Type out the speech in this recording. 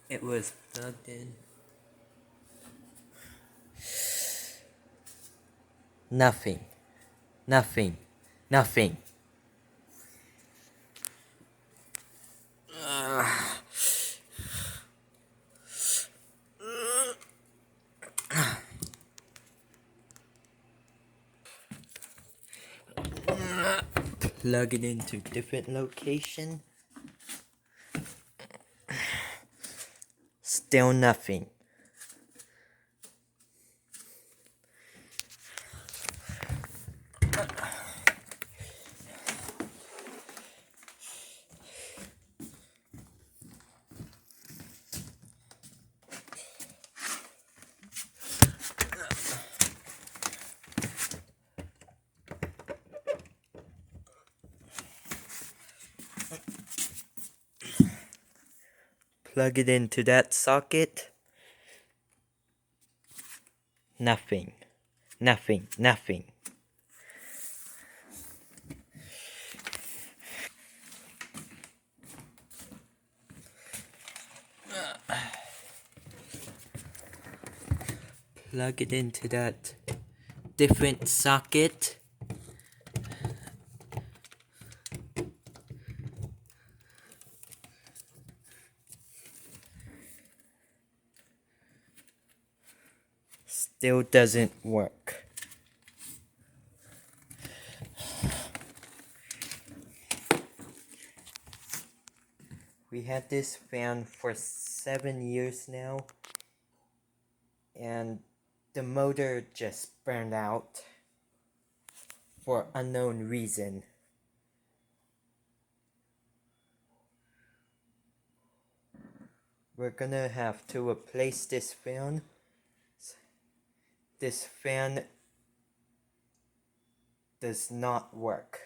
It was plugged in. Nothing. Nothing. Nothing. Plug it into different location. Still nothing. Plug it into that socket. Nothing. Nothing. Nothing. Plug it into that different socket. Still doesn't work. We had this fan for 7 years now, and the motor just burned out for unknown reason. We're gonna have to replace this fan. This fan does not work.